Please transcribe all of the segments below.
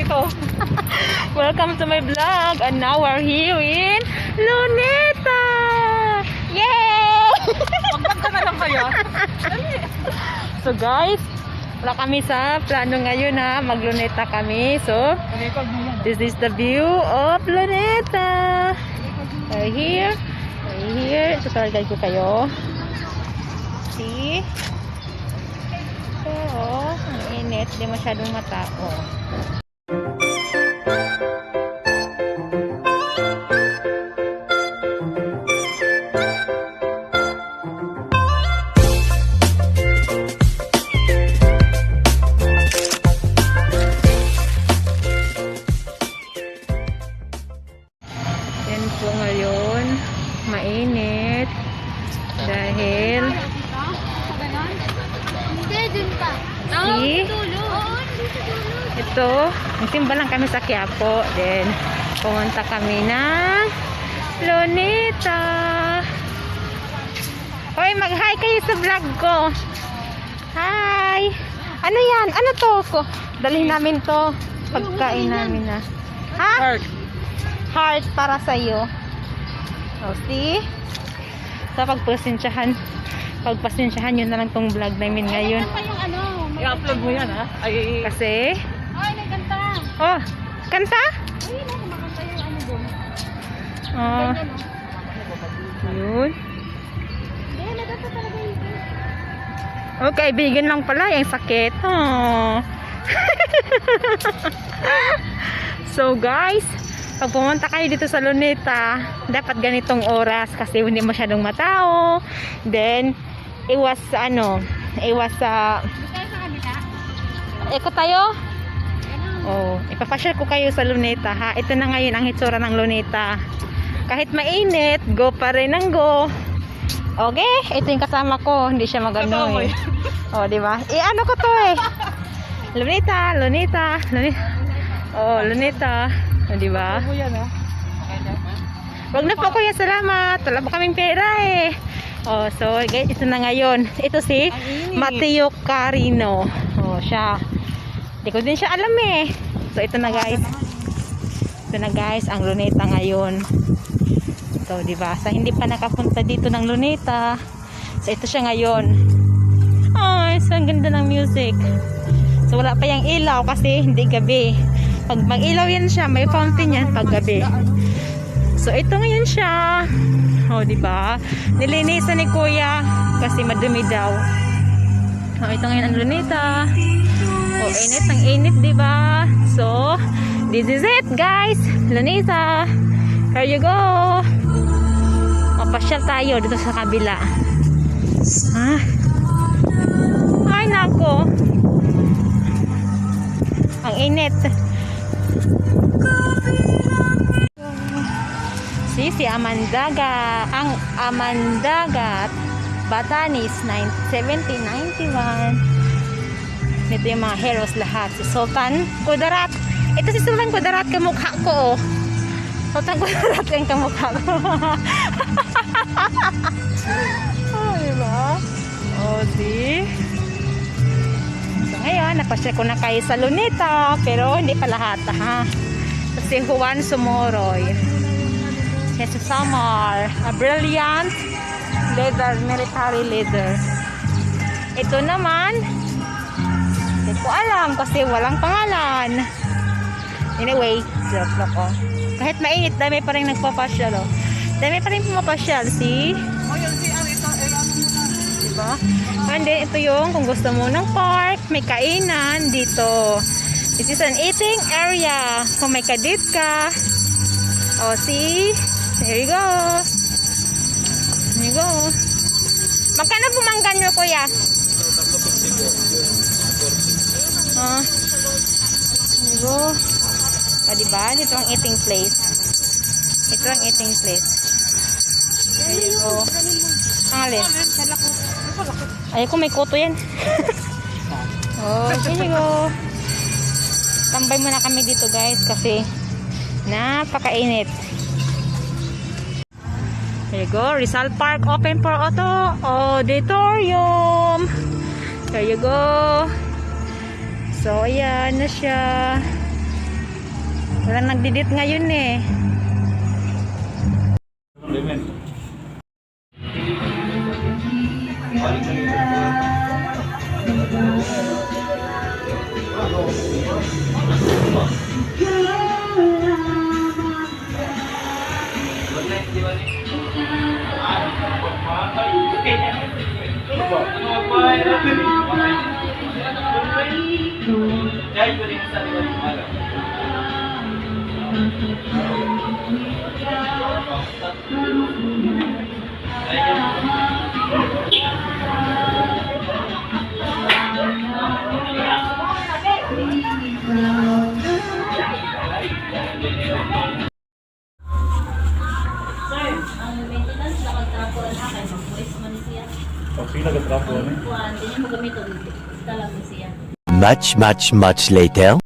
to. Welcome to my vlog. And now we're here in Luneta. Yay! Magpagka na lang kayo. So guys, wala kami sa plano ngayon na magluneta kami. So, this is the view of Luneta. We're here. We're here. Tutorial ko kayo. See? So, ang init. Di masyadong matao. Yan po ngayon, mainit dahil ito, nagsimba lang kami sa Quiapo, then pumunta kami ng Luneta. Hoy, mag-hi kayo sa vlog ko. Hi! Ano yan? Ano to? Dalhin namin to. Pagkain namin na. Ha? Heart para sa iyo. Oh, see? So pagpasensyahan nyo na lang tong vlog namin ngayon. I-upload mo yan, ha? Ay, Kasi Ay, nagkanta. oh, kanta? Ay, kumakanta yung ano doon. Oh, Ganyan, oh. yun. Hindi, nagkanta talaga yun. Oh, kaibigan lang pala yung sakit. Oh. So guys, pag pumunta kayo dito sa Luneta, dapat ganitong oras kasi hindi masyadong matao. Then iwas sa Hindi tayo sa kanila. ikot tayo. Ano? Oh, ipapasyal ko kayo sa Luneta ha. Ito na ngayon ang hitsura ng Luneta. Kahit mainit, go pa rin ang go. Okay, ito yung kasama ko, hindi siya magano eh. Oh, di ba? Ano ko to eh. Luneta. Oh, Luneta. Oh, di ba? mo yan, ha? Wag na po kuya, salamat. Wala pa kaming pera eh. Oh, so guys, ito na ngayon. Ito si Mateo Carino. Oh, siya. Hindi ko din siya alam eh. So ito na guys. Ito na guys, ang Luneta ngayon. So, di ba? Sa hindi pa nakapunta dito ng Luneta. So ito siya ngayon. Ay, so ang ganda ng music. So wala pa yung ilaw kasi hindi gabi. Pag mag-ilaw yan siya, may fountain yan pag gabi. So ito ngayon siya. Oh, di ba? Nilinisan ni Kuya kasi madumi daw. Oh, ito ngayon ang Luneta. Oh, init ang init, di ba? So, this is it, guys. Luneta. Here you go. Mapasyal tayo dito sa kabila. Ha? Ay, nako. Ang init. Si Amandaga, ang Amandagat Batanis 1791. Ito yung mga heroes lahat. Si Sultan Kudarat. Ito si Sultan Kudarat, kamukha ko. Sultan Kudarat yung kamukha ko. Oh, diba? Oh, di. So ngayon, napasya ko na kayo sa Luneta, pero hindi pa lahat, ha? Si Juan Sumoroy. Yes, Samar, a brilliant leader, military leader. Ito naman, hindi ko alam kasi walang pangalan. Anyway, joke lang ko. Kahit mainit, dami pa rin nagpapasyal, oh. Dami pa rin pumapasyal, see? Oh, yun, si Arita, Diba? And then, ito yung kung gusto mo ng park, may kainan dito. This is an eating area. Kung may kadit ka, oh, see? There you go. There you go. Magkano pumanggan nyo, kuya? There you go. Diba? Dito ang eating place. Ito ang eating place. There you go. Ang alin? Ay, kung may koto yan. Oh, there you go. Tambay muna kami dito, guys, kasi napakainit. There you go. Rizal Park open for auditorium. There you go. So, ayan na siya. Walang nagdidit ngayon eh. Ang maintenance na kagtrapo na kay mag-voice man siya. Sila ka-trapo ano? Kuan, di niya magamit ang talang siya. Much later.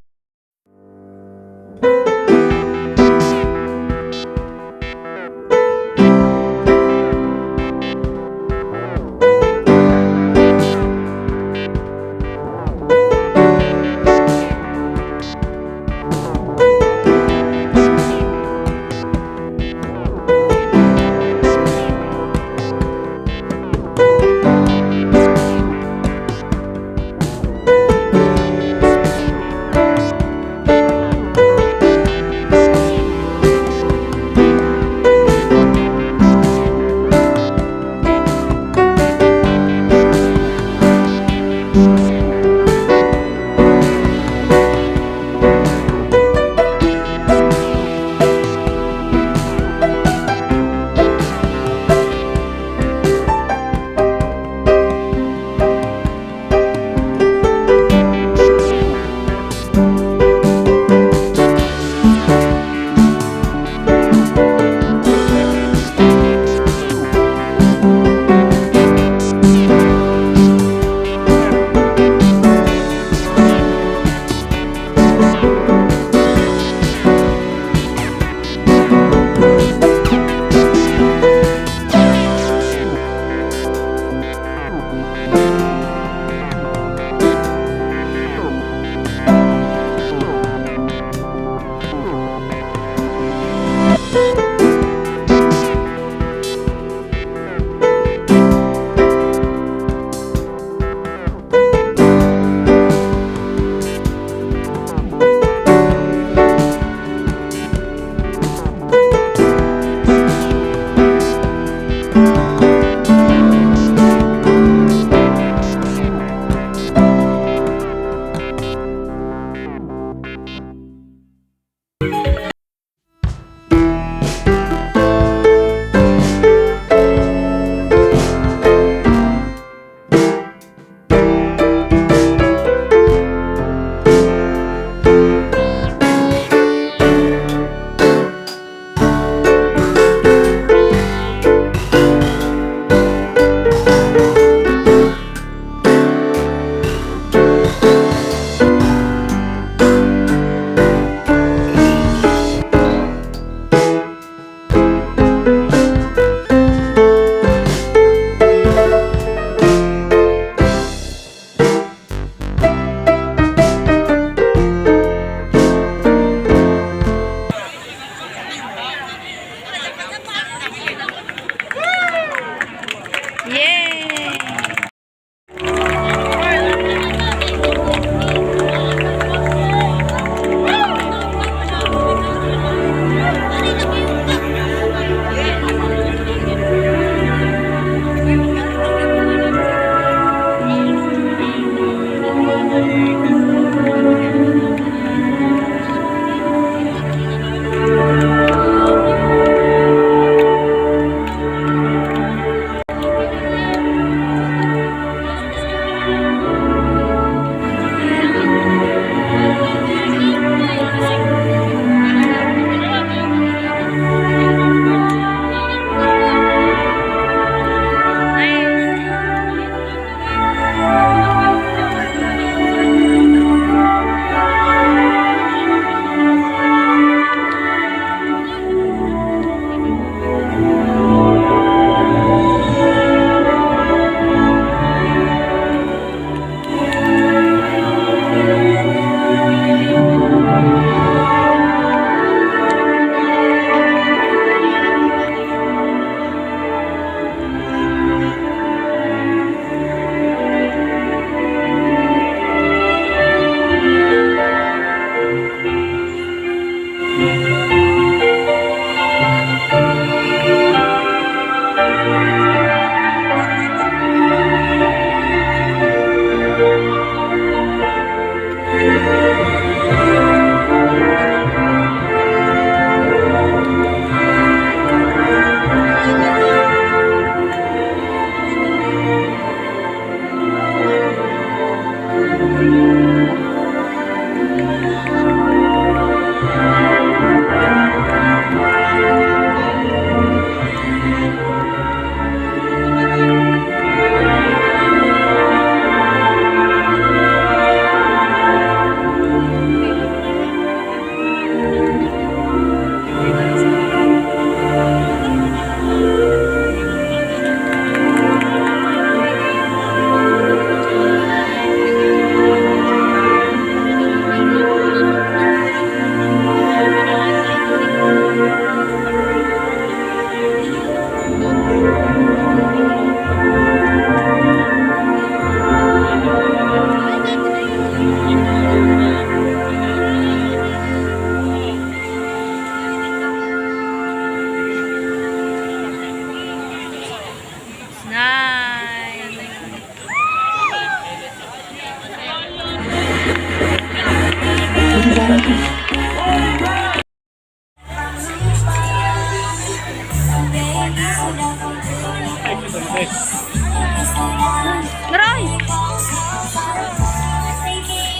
Naray!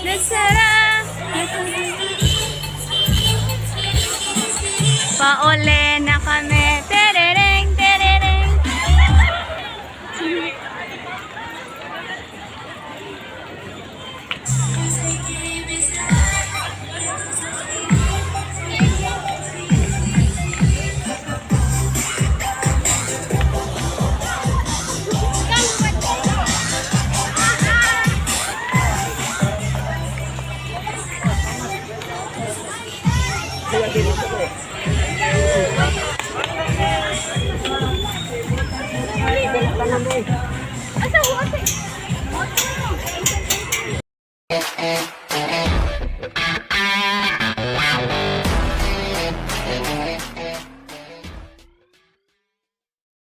Nasarap! Pauli na kami. Terereng, terereng. Asa,